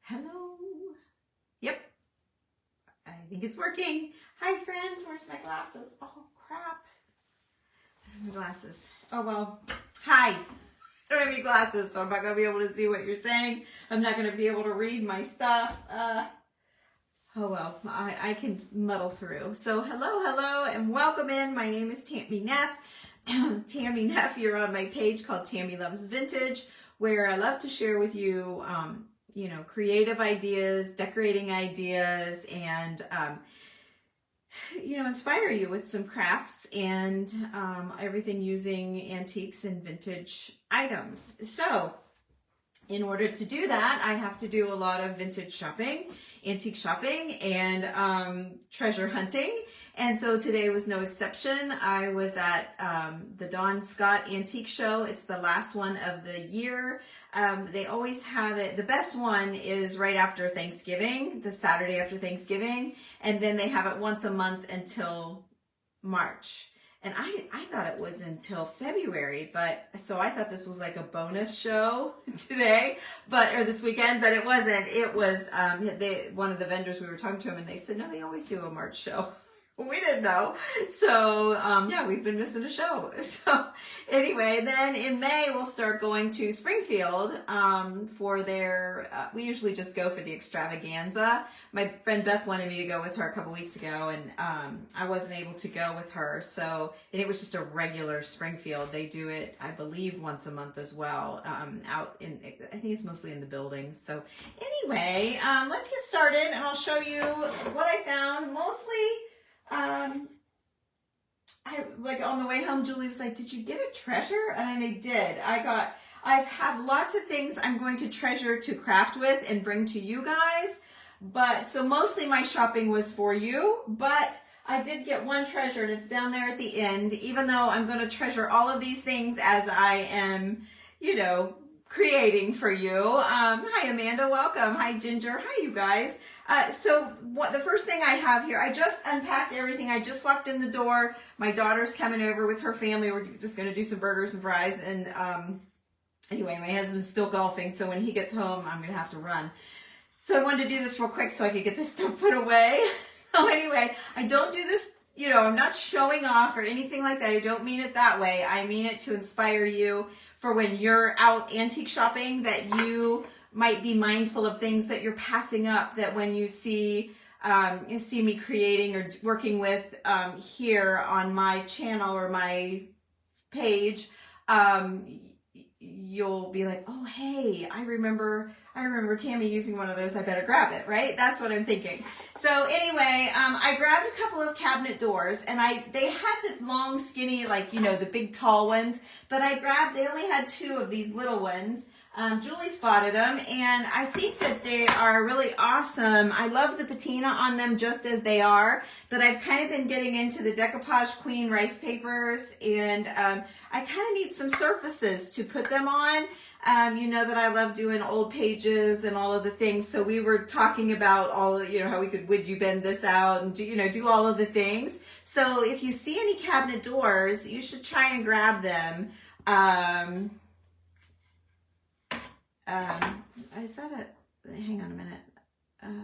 Hello. Yep. I think it's working. Hi, friends. Where's my glasses? Oh, crap. I don't have my glasses. Oh, well. Hi. I don't have any glasses, so I'm not going to be able to see what you're saying. I'm not going to be able to read my stuff. Oh, well. I can muddle through. So, hello, and welcome in. My name is Tammy Neff. Tammy Neff, you're on my page called Tammy Loves Vintage, where I love to share with you creative ideas, decorating ideas, and, inspire you with some crafts and everything using antiques and vintage items. So in order to do that, I have to do a lot of vintage shopping, antique shopping, and treasure hunting. And so today was no exception. I was at the Dawn Scott Antique Show. It's the last one of the year. They always have it. The best one is right after Thanksgiving, the Saturday after Thanksgiving. And then they have it once a month until March. And I thought it was until February, so I thought this was like a bonus show today, or this weekend, but it wasn't. It was, one of the vendors, we were talking to them, and they said, no, they always do a March show. We didn't know. So, we've been missing a show. So anyway, then in May, we'll start going to Springfield for their, we usually just go for the extravaganza. My friend Beth wanted me to go with her a couple weeks ago, and I wasn't able to go with her. So, and it was just a regular Springfield. They do it, I believe, once a month as well, out in, I think it's mostly in the buildings. So anyway, let's get started, and I'll show you what I found. Mostly, like on the way home, Julie was like, did you get a treasure? And I did. I have lots of things I'm going to treasure to craft with and bring to you guys. But so mostly my shopping was for you, but I did get one treasure, and it's down there at the end, even though I'm going to treasure all of these things as I am, creating for you. Hi, Amanda. Welcome. Hi, Ginger. Hi, you guys. So the first thing I have here, I just unpacked everything. I just walked in the door. My daughter's coming over with her family. We're just going to do some burgers and fries. And anyway, my husband's still golfing, so when he gets home, I'm going to have to run. So I wanted to do this real quick so I could get this stuff put away. So anyway, I don't do this, I'm not showing off or anything like that. I don't mean it that way. I mean it to inspire you for when you're out antique shopping, that you might be mindful of things that you're passing up, that when you see me creating or working with here on my channel or my page, you'll be like, oh, hey, I remember Tammy using one of those. I better grab it, right? That's what I'm thinking. So anyway, I grabbed a couple of cabinet doors, and they had the long, skinny, the big, tall ones, but they only had two of these little ones. Julie spotted them, and I think that they are really awesome. I love the patina on them just as they are, but I've kind of been getting into the Decoupage Queen rice papers, and I kind of need some surfaces to put them on. You know that I love doing old pages and all of the things, so we were talking about all, how we could, would you bend this out and do all of the things. So if you see any cabinet doors, you should try and grab them. Hang on a minute. I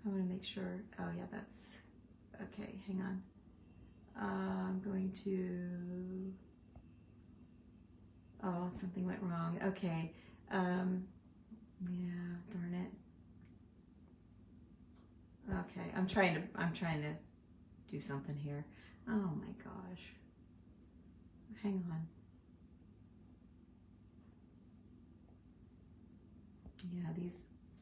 want to make sure. Oh yeah, that's okay. Hang on. I'm going to, something went wrong. Okay. Yeah, darn it. Okay. I'm trying to do something here. Oh my gosh. Hang on. Yeah, these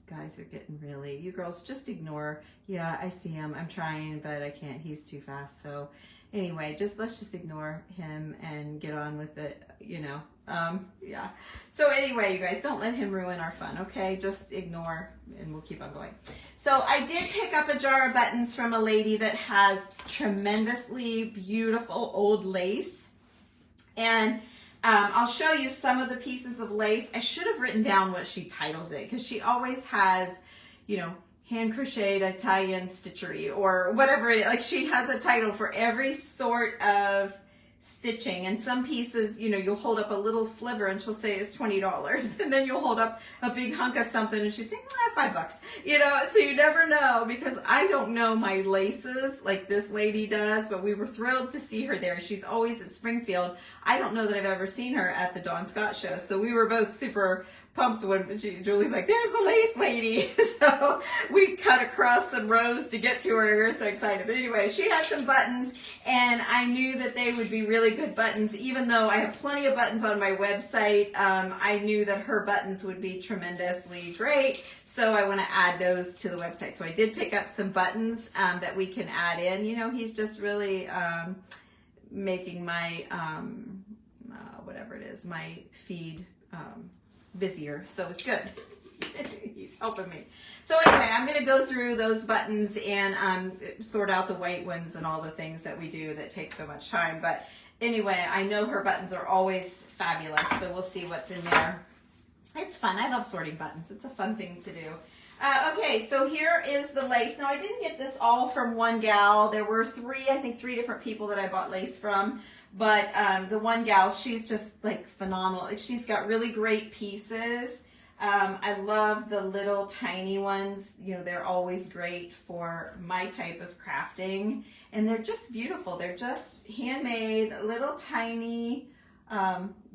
guys are getting really, you girls just ignore. Yeah, I see him. I'm trying, but I can't. He's too fast. So anyway, let's just ignore him and get on with it, yeah. So anyway, you guys, don't let him ruin our fun, okay? Just ignore, and we'll keep on going. So I did pick up a jar of buttons from a lady that has tremendously beautiful old lace. And I'll show you some of the pieces of lace. I should have written down what she titles it, because she always has, hand crocheted Italian stitchery or whatever it is. Like, she has a title for every sort of stitching. And some pieces, you know, you'll hold up a little sliver and she'll say it's $20. And then you'll hold up a big hunk of something and she's saying, $5. You know, so you never know, because I don't know my laces like this lady does, but we were thrilled to see her there. She's always at Springfield. I don't know that I've ever seen her at the Dawn Scott show. So we were both super pumped when Julie's like, there's the lace lady. So we cut across some rows to get to her. We were so excited. But anyway, she had some buttons and I knew that they would be really good buttons. Even though I have plenty of buttons on my website, I knew that her buttons would be tremendously great. So I want to add those to the website. So I did pick up some buttons that we can add in. You know, he's just really making my, whatever it is, my feed busier, so it's good. He's helping me. So anyway, I'm going to go through those buttons and sort out the white ones and all the things that we do that take so much time. But anyway, I know her buttons are always fabulous, so we'll see what's in there. It's fun. I love sorting buttons. It's a fun thing to do. Okay, so here is the lace. Now, I didn't get this all from one gal. There were I think three different people that I bought lace from. But the one gal, she's just like phenomenal. She's got really great pieces. I love the little tiny ones. You know, they're always great for my type of crafting. And they're just beautiful. They're just handmade, little tiny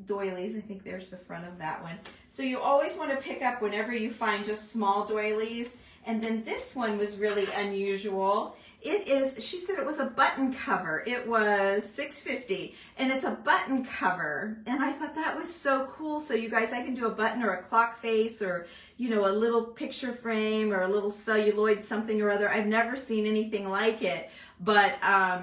doilies. I think there's the front of that one. So you always want to pick up whenever you find just small doilies. And then this one was really unusual. It is, she said it was a button cover. It was $6.50 and it's a button cover. And I thought that was so cool. So you guys, I can do a button or a clock face or, you know, a little picture frame or a little celluloid something or other. I've never seen anything like it, but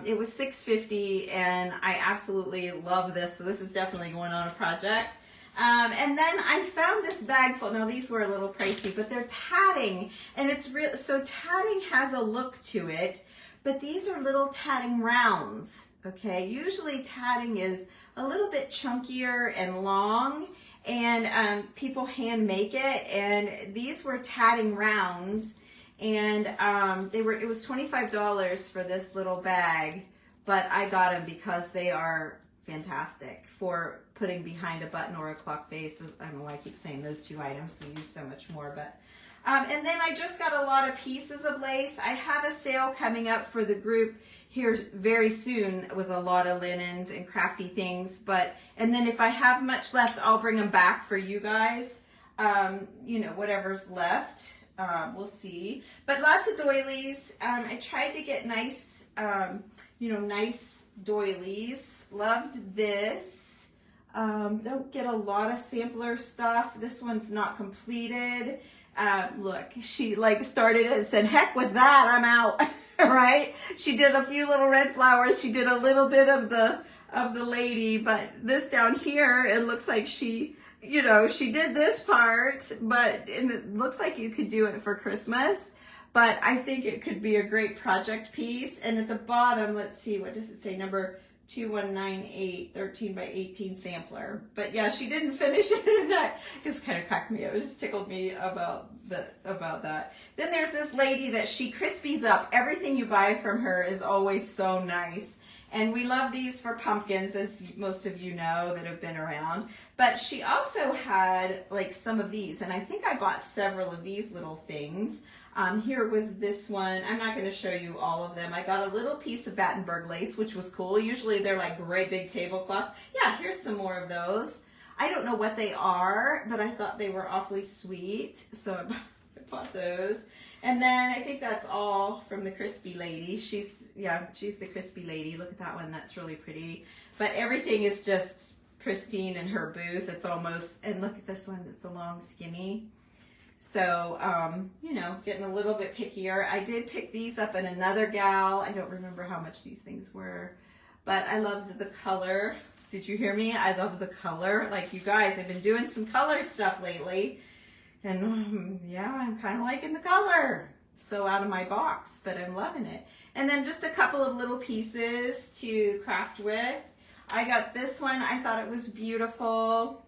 it was $6.50 and I absolutely love this. So this is definitely going on a project. And then I found this bag full. Now these were a little pricey, but they're tatting, and it's real. So tatting has a look to it, but these are little tatting rounds. Okay, usually tatting is a little bit chunkier and long, and people hand make it. And these were tatting rounds, and it was $25 for this little bag, but I got them because they are fantastic for putting behind a button or a clock face. I don't know why I keep saying those two items. We use so much more, but and then I just got a lot of pieces of lace. I have a sale coming up for the group here very soon with a lot of linens and crafty things. And then if I have much left, I'll bring them back for you guys. You know, whatever's left, we'll see. But lots of doilies. I tried to get nice, you know, nice doilies. Loved this. Don't get a lot of sampler stuff. This one's not completed. Look, she like started and said, heck with that, I'm out. Right? She did a few little red flowers. She did a little bit of the lady, but this down here, it looks like she, you know, she did this part, but it looks like you could do it for Christmas. But I think it could be a great project piece. And at the bottom, let's see, what does it say? Number 2198, 13 by 18 sampler. But yeah, she didn't finish it, and that just kind of cracked me up. It just tickled me about that. Then there's this lady that she crispies up. Everything you buy from her is always so nice. And we love these for pumpkins, as most of you know that have been around. But she also had like some of these, and I think I bought several of these little things. Here was this one. I'm not going to show you all of them. I got a little piece of Battenberg lace, which was cool. Usually they're like great big tablecloths. Yeah, here's some more of those. I don't know what they are, but I thought they were awfully sweet, so I bought those. And then I think that's all from the Crispy Lady. She's the Crispy Lady. Look at that one. That's really pretty. But everything is just pristine in her booth. It's almost, and look at this one. It's a long skinny. So, you know, getting a little bit pickier. I did pick these up in another gal. I don't remember how much these things were, but I loved the color. Did you hear me? I love the color. Like, you guys, I've been doing some color stuff lately, and yeah, I'm kind of liking the color. So out of my box, but I'm loving it. And then just a couple of little pieces to craft with. I got this one. I thought it was beautiful.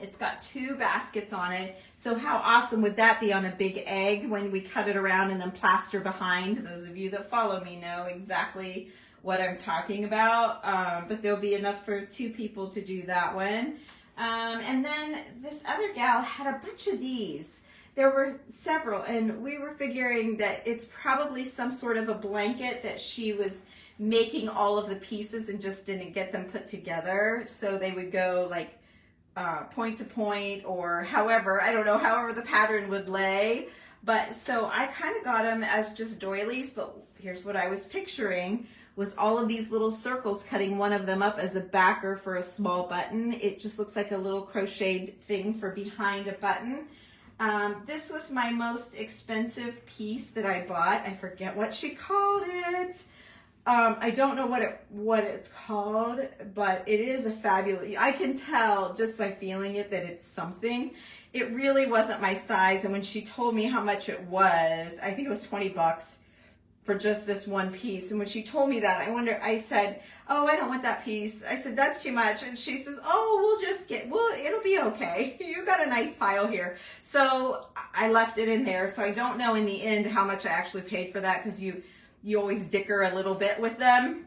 It's got 2 baskets on it. So how awesome would that be on a big egg when we cut it around and then plaster behind? Those of you that follow me know exactly what I'm talking about, but there'll be enough for 2 people to do that one. And then this other gal had a bunch of these. There were several, and we were figuring that it's probably some sort of a blanket that she was making all of the pieces and just didn't get them put together, so they would go like point to point, or however, I don't know, however the pattern would lay. But so I kind of got them as just doilies, but here's what I was picturing was all of these little circles, cutting one of them up as a backer for a small button. It just looks like a little crocheted thing for behind a button. This was my most expensive piece that I bought. I forget what she called it. I don't know what it's called, but it is a fabulous, I can tell just by feeling it that it's something. It really wasn't my size, and when she told me how much it was, I think it was 20 bucks for just this one piece. And when she told me that, I said, oh, I don't want that piece. I said, that's too much. And she says, oh, it'll be okay. You got a nice pile here. So I left it in there. So I don't know in the end how much I actually paid for that, because you always dicker a little bit with them.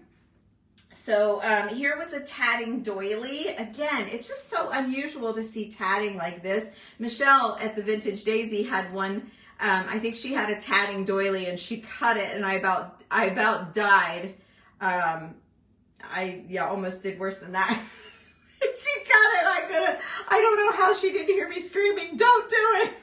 So here was a tatting doily. Again, it's just so unusual to see tatting like this. Michelle at the Vintage Daisy had one. I think she had a tatting doily, and she cut it, and I about died. I almost did worse than that. She cut it. I don't know how she didn't hear me screaming, don't do it.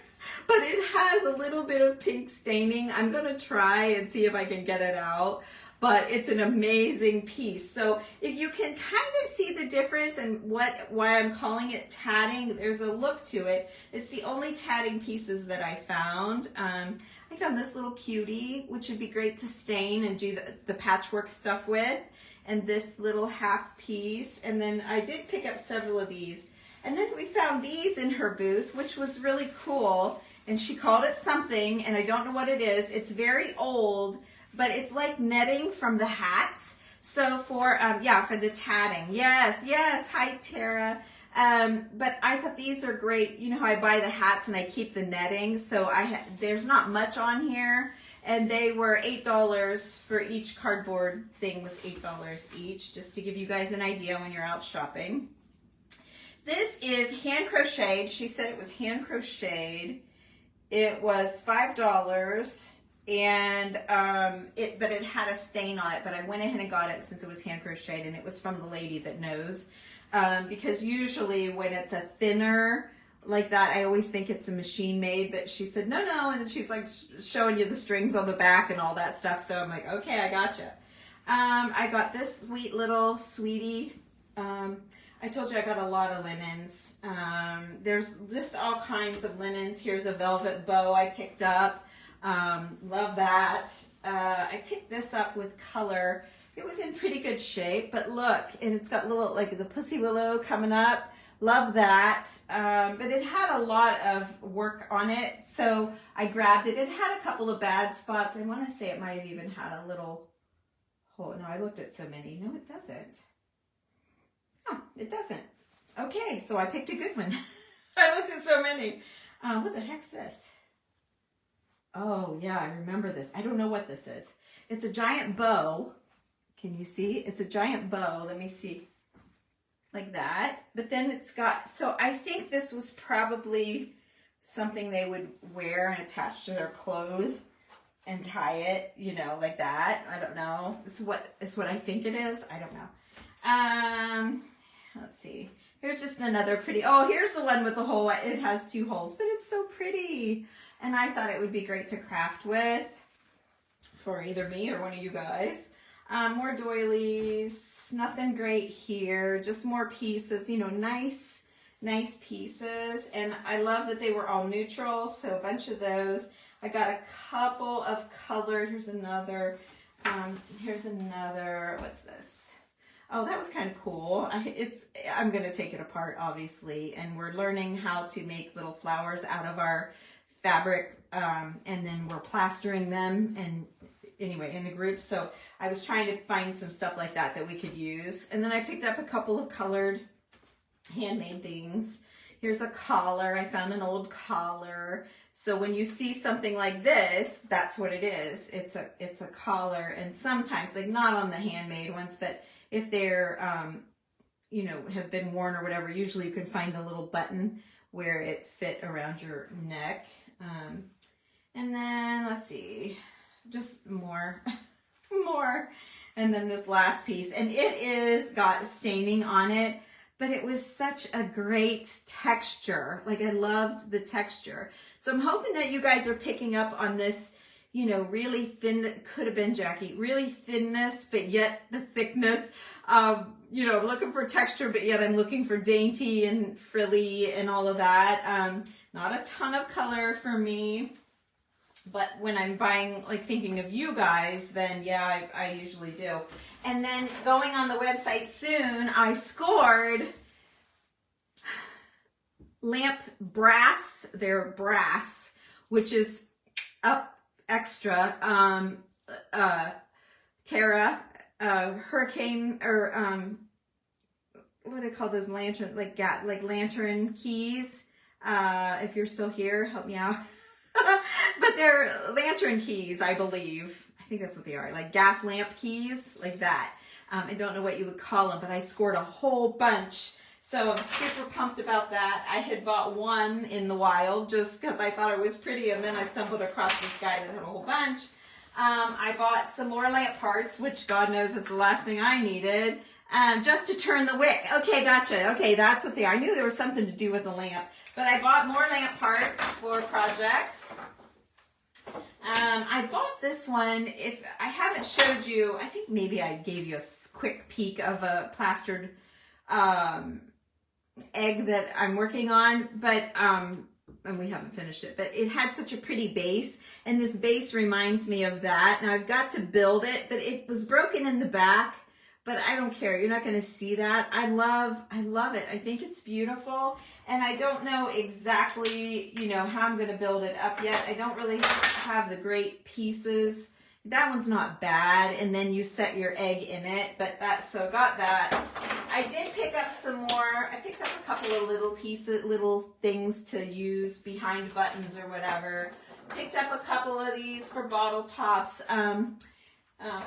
But it has a little bit of pink staining. I'm gonna try and see if I can get it out. But it's an amazing piece. So if you can kind of see the difference and why I'm calling it tatting, there's a look to it. It's the only tatting pieces that I found. I found this little cutie, which would be great to stain and do the patchwork stuff with, and this little half piece. And then I did pick up several of these. And then we found these in her booth, which was really cool. And she called it something, and I don't know what it is. It's very old, but it's like netting from the hats. So for the tatting. Yes. Hi, Tara. But I thought these are great. You know how I buy the hats and I keep the netting. So there's not much on here. And they were $8 for each cardboard thing, was $8 each, just to give you guys an idea when you're out shopping. This is hand crocheted. She said it was hand crocheted. It was $5. And but it had a stain on it, but I went ahead and got it since it was hand crocheted, and it was from the lady that knows, because usually when it's a thinner like that, I always think it's a machine made, but she said no, and then she's like showing you the strings on the back and all that stuff. So I'm like, okay, I gotcha. I got this sweet little sweetie. I told you I got a lot of linens. There's just all kinds of linens. Here's a velvet bow I picked up. Love that. I picked this up with color. It was in pretty good shape, but look, and it's got little, like the pussy willow coming up. Love that. But it had a lot of work on it, so I grabbed it. It had a couple of bad spots. I want to say it might have even had a little hole. No, I looked at so many. No, it doesn't. Oh, it doesn't. Okay, so I picked a good one. I looked at so many. What the heck's this? Oh, yeah, I remember this. I don't know what this is. It's a giant bow. Can you see? It's a giant bow. Let me see. Like that. But then it's got, so I think this was probably something they would wear and attach to their clothes and tie it, you know, like that. I don't know. It's what I think it is. I don't know. Let's see. Here's just another pretty, oh, here's the one with the hole. It has 2 holes, but it's so pretty. And I thought it would be great to craft with for either me or one of you guys. More doilies, nothing great here, just more pieces, you know, nice pieces. And I love that they were all neutral, so a bunch of those. I got a couple of colored, here's another, what's this? Oh, that was kind of cool. I'm going to take it apart, obviously, and we're learning how to make little flowers out of our fabric, and then we're plastering them, and anyway, in the group. So I was trying to find some stuff like that we could use. And then I picked up a couple of colored handmade things. Here's a collar. I found an old collar. So when you see something like this, that's what it is. It's a collar, and sometimes, like not on the handmade ones, but if they're, you know, have been worn or whatever, usually you can find a little button where it fit around your neck. And then let's see, just more, more. And then this last piece, and it is got staining on it, but it was such a great texture. Like I loved the texture. So I'm hoping that you guys are picking up on this, you know, really thin, that could have been Jackie, really thinness, but yet the thickness. You know, I'm looking for texture, but yet I'm looking for dainty and frilly and all of that. Not a ton of color for me, but when I'm buying, like thinking of you guys, then yeah, I usually do. And then going on the website soon, I scored lamp brass. They're brass, which is up extra. Terra, hurricane, or what do they call those lantern, like lantern keys. If you're still here, help me out. But they're lantern keys, I believe. I think that's what they are, like gas lamp keys, like that. I don't know what you would call them, but I scored a whole bunch. So I'm super pumped about that. I had bought one in the wild just because I thought it was pretty, and then I stumbled across this guy that had a whole bunch. I bought some more lamp parts, which God knows is the last thing I needed, just to turn the wick. Okay, gotcha. Okay, that's what they are. I knew there was something to do with the lamp. But I bought more lamp parts for projects. I bought this one. If I haven't showed you, I think maybe I gave you a quick peek of a plastered egg that I'm working on, but and we haven't finished it, but it had such a pretty base, and this base reminds me of that. Now I've got to build it, but it was broken in the back, but I don't care. You're not going to see that. I love it. I think it's beautiful, and I don't know exactly, you know, how I'm going to build it up yet. I don't really have the great pieces. That one's not bad, and then you set your egg in it, but so got that. I did pick up some more. I picked up a couple of little pieces, little things to use behind buttons or whatever. Picked up a couple of these for bottle tops. I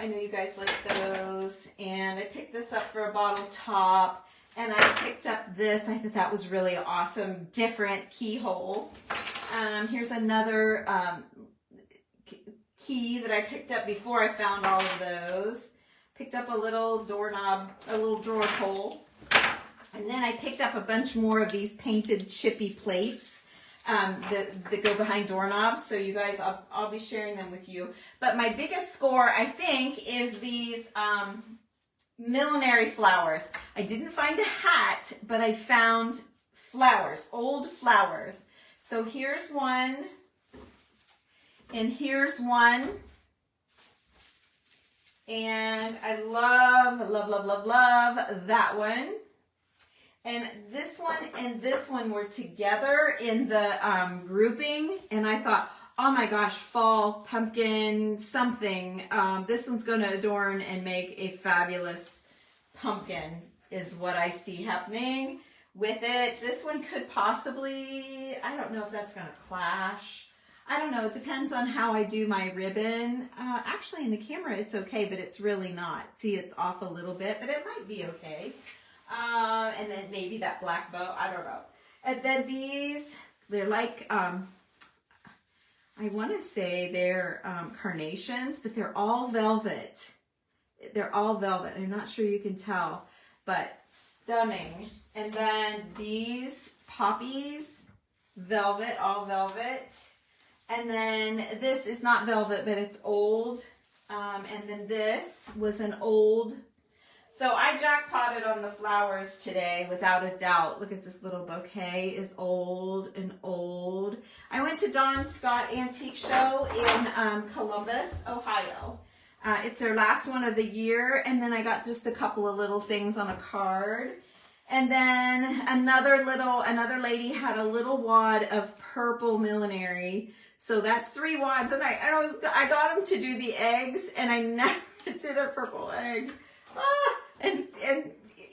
know you guys like those, and I picked this up for a bottle top, and I picked up this. I thought that was really awesome, different keyhole. Here's another key that I picked up before I found all of those. Picked up a little doorknob, a little drawer pull. And then I picked up a bunch more of these painted chippy plates that go behind doorknobs. So you guys, I'll be sharing them with you. But my biggest score, I think, is these millinery flowers. I didn't find a hat, but I found flowers, old flowers. So here's one. And here's one. And I love that one. And this one were together in the grouping. And I thought, oh my gosh, fall, pumpkin, something. This one's going to adorn and make a fabulous pumpkin is what I see happening with it. This one could possibly, I don't know if that's going to clash. I don't know. It depends on how I do my ribbon. Actually, in the camera, it's okay, but it's really not. See, it's off a little bit, but it might be okay. And then maybe that black bow. I don't know. And then these, they're like, I want to say they're carnations, but they're all velvet. They're all velvet. I'm not sure you can tell, but stunning. And then these poppies, velvet, all velvet. And then this is not velvet, but it's old. And then this was an old. So I jackpotted on the flowers today, without a doubt. Look at this little bouquet is old and old. I went to Dawn Scott Antique Show in Columbus, Ohio. It's their last one of the year. And then I got just a couple of little things on a card. And then another lady had a little wad of purple millinery. So that's 3 wads, and I got them to do the eggs, and I never did a purple egg. And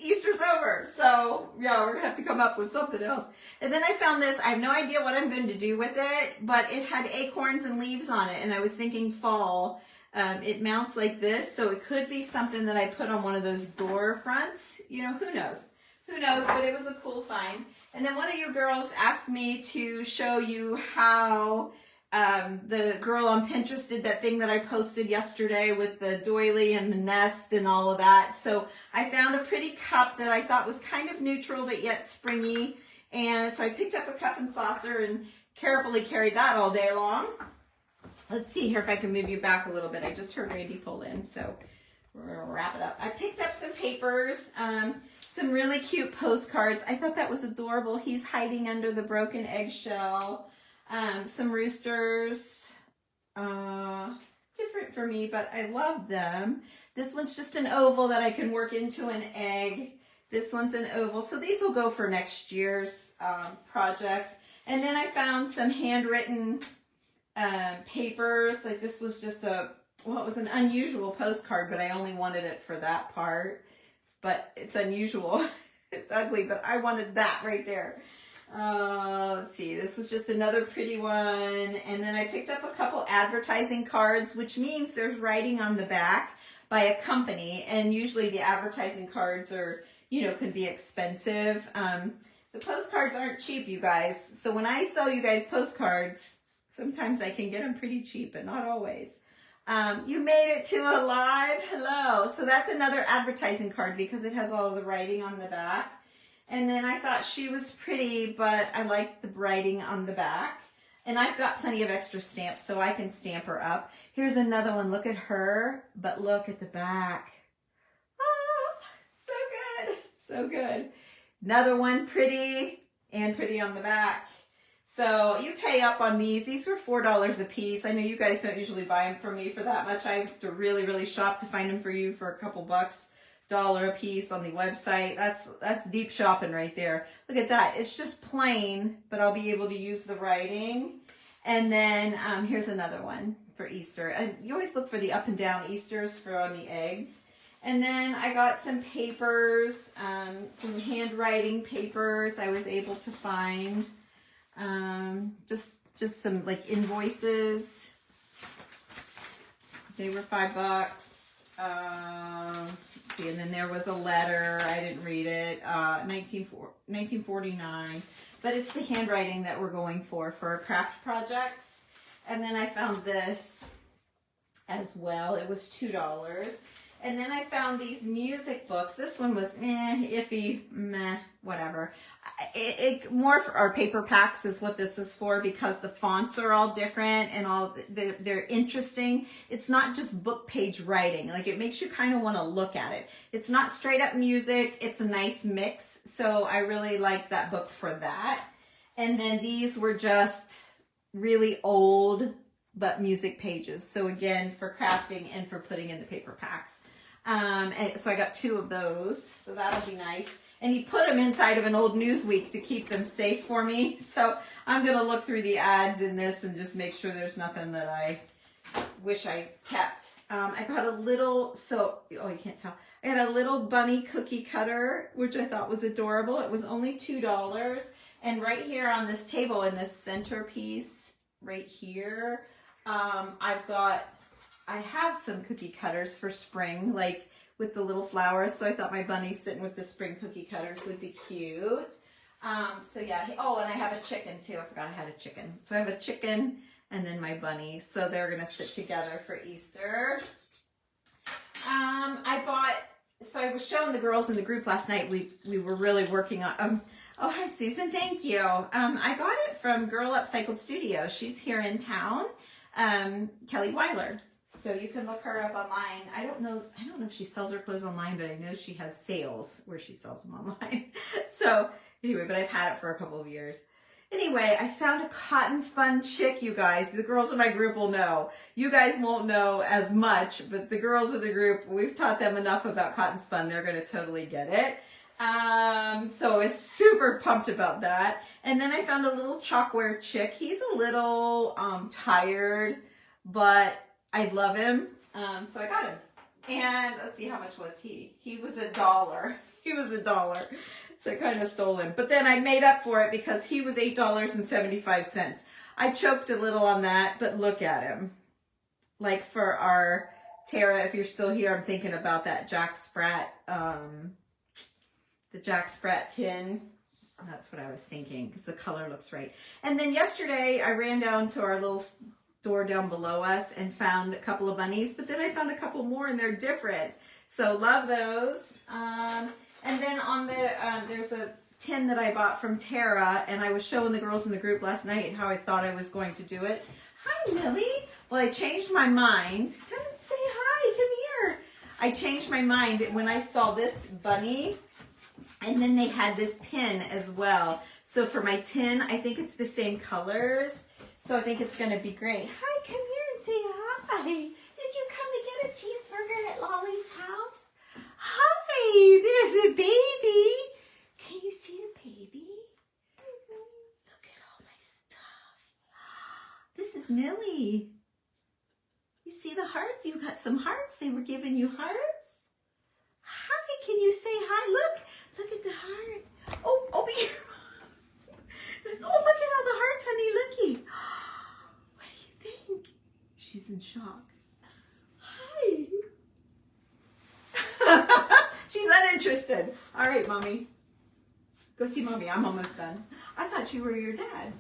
Easter's over. So yeah, we're gonna have to come up with something else. And then I found this. I have no idea what I'm going to do with it, but it had acorns and leaves on it, and I was thinking fall. It mounts like this, so it could be something that I put on one of those door fronts. You know, who knows? Who knows? But it was a cool find. And then one of you girls asked me to show you how the girl on Pinterest did that thing that I posted yesterday with the doily and the nest and all of that. So I found a pretty cup that I thought was kind of neutral but yet springy. And so I picked up a cup and saucer and carefully carried that all day long. Let's see here if I can move you back a little bit. I just heard Randy pull in, so we're gonna wrap it up. I picked up some papers, some really cute postcards. I thought that was adorable. He's hiding under the broken eggshell. Some roosters, different for me, but I love them. This one's just an oval that I can work into an egg. This one's an oval. So these will go for next year's projects. And then I found some handwritten papers. Like this was just it was an unusual postcard, but I only wanted it for that part. But it's unusual. It's ugly, but I wanted that right there. Let's see, this was just another pretty one. And then I picked up a couple advertising cards, which means there's writing on the back by a company. And usually the advertising cards are, you know, can be expensive. The postcards aren't cheap, you guys. So when I sell you guys postcards, sometimes I can get them pretty cheap, but not always. You made it to a live hello. So that's another advertising card because it has all of the writing on the back. And then I thought she was pretty, but I like the writing on the back. And I've got plenty of extra stamps, so I can stamp her up. Here's another one. Look at her, but look at the back. Oh, so good. So good. Another one, pretty, and pretty on the back. So you pay up on these. These were $4 a piece. I know you guys don't usually buy them from me for that much. I have to really, really shop to find them for you for a couple bucks. $1 a piece on the website. That's deep shopping right there. Look at that. It's just plain, but I'll be able to use the writing. And then here's another one for Easter. And you always look for the up and down Easters for on the eggs. And then I got some papers, some handwriting papers I was able to find. Just some like invoices. They were $5. Let's see, and then there was a letter. I didn't read it. 1949. But it's the handwriting that we're going for craft projects. And then I found this as well. It was $2. And then I found these music books. This one was iffy, meh, whatever. More for our paper packs is what this is for because the fonts are all different and they're interesting. It's not just book page writing. Like it makes you kind of want to look at it. It's not straight up music. It's a nice mix. So I really like that book for that. And then these were just really old but music pages. So again, for crafting and for putting in the paper packs. And so I got 2 of those, so that'll be nice. And he put them inside of an old Newsweek to keep them safe for me. So I'm going to look through the ads in this and just make sure there's nothing that I wish I kept. I got a little, you can't tell. I got a little bunny cookie cutter, which I thought was adorable. It was only $2. And right here on this table in this centerpiece right here, I have some cookie cutters for spring, like with the little flowers. So I thought my bunny sitting with the spring cookie cutters would be cute. So yeah. Oh, and I have a chicken too. I forgot I had a chicken. So I have a chicken and then my bunny. So they're going to sit together for Easter. So I was showing the girls in the group last night. We were really working on, oh, hi Susan. Thank you. I got it from Girl Upcycled Studio. She's here in town. Kelly Weiler. So you can look her up online. I don't know if she sells her clothes online, but I know she has sales where she sells them online. So anyway, but I've had it for a couple of years. Anyway, I found a cotton spun chick, you guys. The girls in my group will know. You guys won't know as much, but the girls of the group, we've taught them enough about cotton spun. They're going to totally get it. So I was super pumped about that. And then I found a little chalkware chick. He's a little tired, but I love him. So I got him. And let's see, how much was he? He was $1. He was $1. So I kind of stole him. But then I made up for it because he was $8.75. I choked a little on that, but look at him. Like for our Tara, if you're still here, I'm thinking about that Jack Sprat, the Jack Sprat tin. That's what I was thinking because the color looks right. And then yesterday I ran down to our little store down below us and found a couple of bunnies, but then I found a couple more and they're different. So love those. And then on the, there's a tin that I bought from Tara, and I was showing the girls in the group last night how I thought I was going to do it. Hi, Lily. Well, I changed my mind. Come and say hi. Come here. I changed my mind when I saw this bunny, and then they had this pin as well. So for my tin, I think it's the same colors. So I think it's going to be great. Hi, come here and say hi. Did you come to get a cheeseburger at Lolly's house? Hi, there's a baby. Can you see the baby? Look at all my stuff. This is Millie. You see the hearts? You got some hearts. They were giving you hearts. Hi, can you say hi? Look at the heart. Oh, over here. Oh, look at all the hearts, honey. Looky. What do you think? She's in shock. Hi. She's uninterested. All right, Mommy. Go see Mommy. I'm almost done. I thought you were your dad.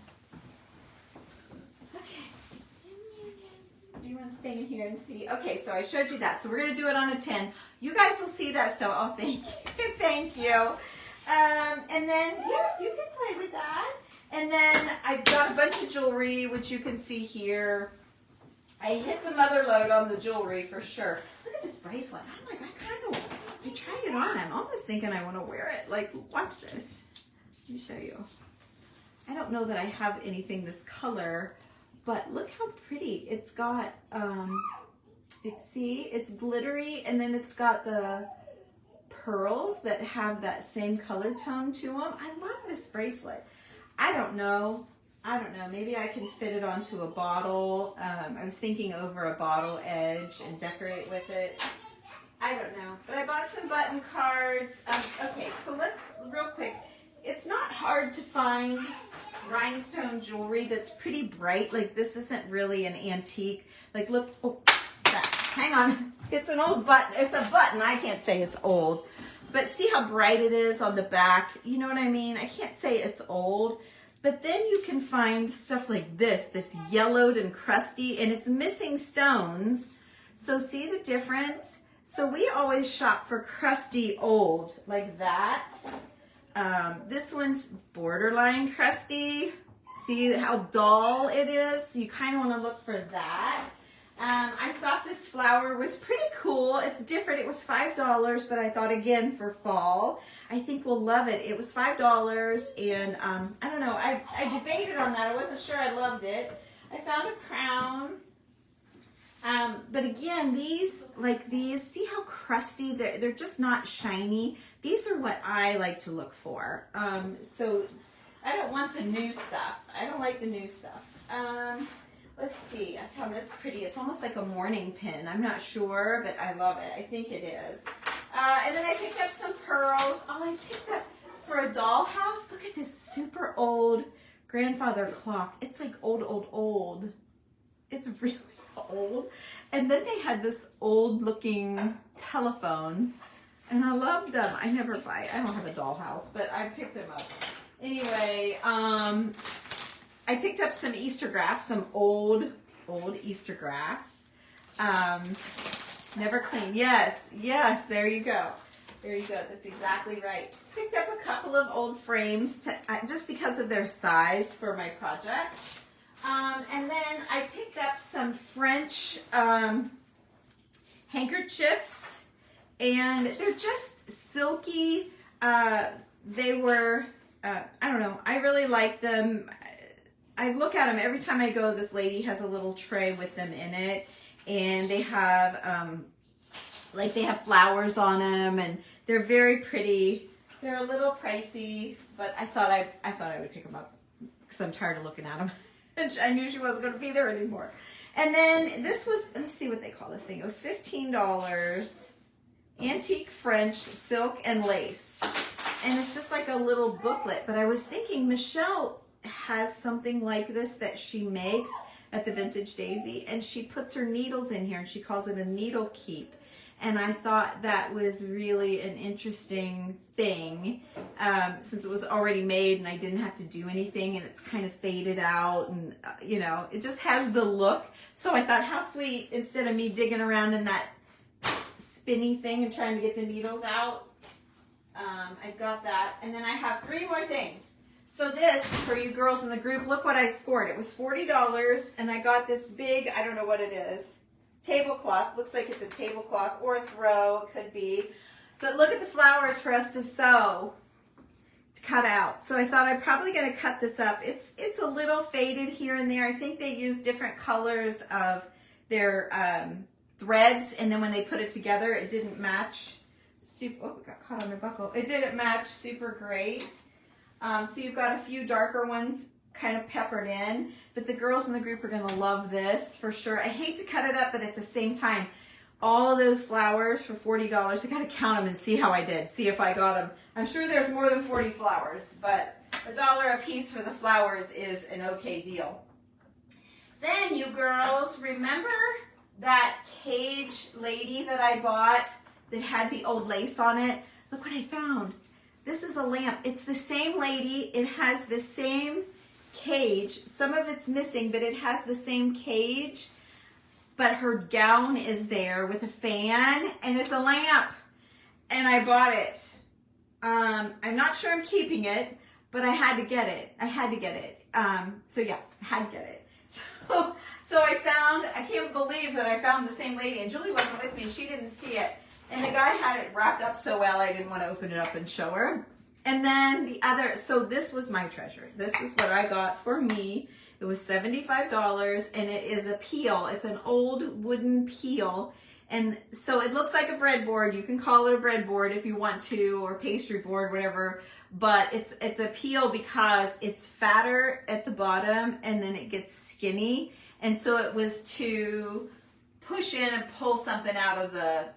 Okay. Do you want to stay in here and see? Okay, so I showed you that. So we're going to do it on a 10. You guys will see that stuff. Oh, thank you. Thank you. And then, yes, you can play with that. And then I've got a bunch of jewelry, which you can see here. I hit the mother load on the jewelry for sure. Look at this bracelet. I'm like, I tried it on. I'm almost thinking I want to wear it. Like, watch this. Let me show you. I don't know that I have anything this color, but look how pretty. It's got, see, it's glittery, and then it's got the pearls that have that same color tone to them. I love this bracelet. I don't know. Maybe I can fit it onto a bottle. I was thinking over a bottle edge and decorate with it. I don't know. But I bought some button cards. Okay, so let's, real quick. It's not hard to find rhinestone jewelry that's pretty bright. Like, this isn't really an antique. Like, look. Oh, that. Hang on. It's an old button. It's a button. I can't say it's old. But see how bright it is on the back? You know what I mean? I can't say it's old. But then you can find stuff like this that's yellowed and crusty, and it's missing stones. So see the difference? So we always shop for crusty old, like that. This one's borderline crusty. See how dull it is? So you kind of want to look for that. I thought this flower was pretty cool. It's different. It was $5, but I thought, again, for fall, I think we'll love it. It was $5, and I don't know. I debated on that. I wasn't sure I loved it. I found a crown. But again, these, see how crusty? They're just not shiny. These are what I like to look for. So I don't want the new stuff. I don't like the new stuff. Let's see. I found this pretty. It's almost like a mourning pin. I'm not sure, but I love it. I think it is. And then I picked up some pearls. Oh, I picked up for a dollhouse. Look at this super old grandfather clock. It's like old. It's really old. And then they had this old looking telephone, and I loved them. I never buy it. I don't have a dollhouse, but I picked them up. Anyway, I picked up some Easter grass, some old Easter grass. Never clean. Yes, there you go. That's exactly right. Picked up a couple of old frames just because of their size for my projects. And then I picked up some French handkerchiefs, and they're just silky. They were, I don't know, I really like them. I look at them every time I go. This lady has a little tray with them in it, and they have, they have flowers on them, and they're very pretty. They're a little pricey, but I thought I would pick them up because I'm tired of looking at them. I knew she wasn't going to be there anymore. And then this was, let me see what they call this thing. It was $15. Antique French Silk and Lace. And it's just like a little booklet. But I was thinking Michelle has something like this that she makes at the Vintage Daisy. And she puts her needles in here and she calls it a needle keep. And I thought that was really an interesting thing since it was already made and I didn't have to do anything and it's kind of faded out and, you know, it just has the look. So I thought, how sweet, instead of me digging around in that spinny thing and trying to get the needles out, I got that. And then I have 3 more things. So this, for you girls in the group, look what I scored. It was $40 and I got this big, I don't know what it is, tablecloth. Looks like it's a tablecloth or a throw, it could be. But look at the flowers for us to sew, to cut out. So I thought I'm probably going to cut this up. It's a little faded here and there. I think they use different colors of their threads, and then when they put it together, it didn't match. Oh, it got caught on my buckle. It didn't match super great. So you've got a few darker ones kind of peppered in, but the girls in the group are going to love this for sure. I hate to cut it up, but at the same time, all of those flowers for $40, I got to count them and see how I did, see if I got them. I'm sure there's more than 40 flowers, but $1 a piece for the flowers is an okay deal. Then you girls, remember that cage lady that I bought that had the old lace on it? Look what I found. This is a lamp. It's the same lady. It has the same cage. Some of it's missing, but it has the same cage. But her gown is there with a fan, and it's a lamp. And I bought it. I'm not sure I'm keeping it, but I had to get it. I had to get it. So yeah, I had to get it. So I found, I can't believe that I found the same lady, and Julie wasn't with me. She didn't see it. And the guy had it wrapped up so well, I didn't want to open it up and show her. And then the other, so this was my treasure. This is what I got for me. It was $75, and it is a peel. It's an old wooden peel. And so it looks like a breadboard. You can call it a breadboard if you want to, or pastry board, whatever. But it's a peel because it's fatter at the bottom, and then it gets skinny. And so it was to push in and pull something out of the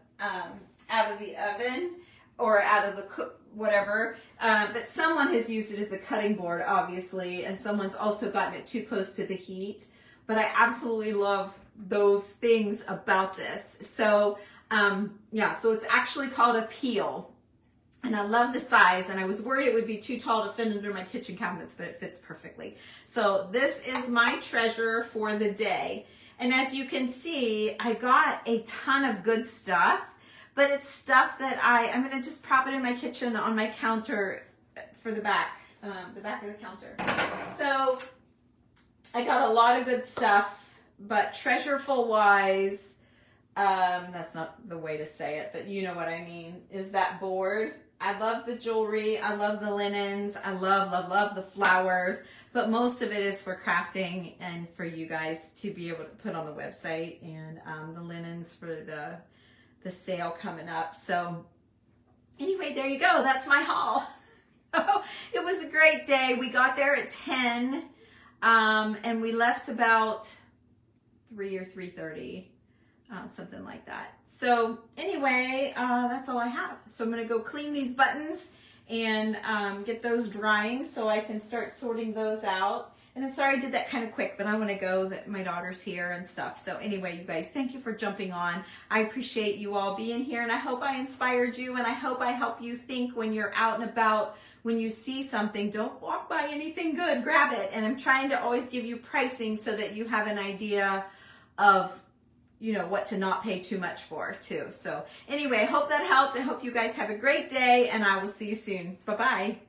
oven or out of the cook, whatever. But someone has used it as a cutting board, obviously, and someone's also gotten it too close to the heat. But I absolutely love those things about this. So yeah, so it's actually called a peel. And I love the size, and I was worried it would be too tall to fit under my kitchen cabinets, but it fits perfectly. So this is my treasure for the day. And as you can see, I got a ton of good stuff, but it's stuff that I'm going to just prop it in my kitchen on my counter for the back of the counter. So I got a lot of good stuff, but treasureful wise, that's not the way to say it, but you know what I mean, is that board. I love the jewelry. I love the linens. I love the flowers, but most of it is for crafting and for you guys to be able to put on the website, and the linens for the sale coming up. So anyway, there you go. That's my haul. So it was a great day. We got there at 10, and we left about 3 or 3:30. Something like that. So anyway, that's all I have. So I'm going to go clean these buttons and get those drying so I can start sorting those out. And I'm sorry I did that kind of quick, but I want to go, that my daughter's here and stuff. So anyway, you guys, thank you for jumping on. I appreciate you all being here, and I hope I inspired you, and I hope I help you think when you're out and about. When you see something, don't walk by anything good, grab it. And I'm trying to always give you pricing so that you have an idea of, you know, what to not pay too much for too. So anyway, I hope that helped. I hope you guys have a great day, and I will see you soon. Bye-bye.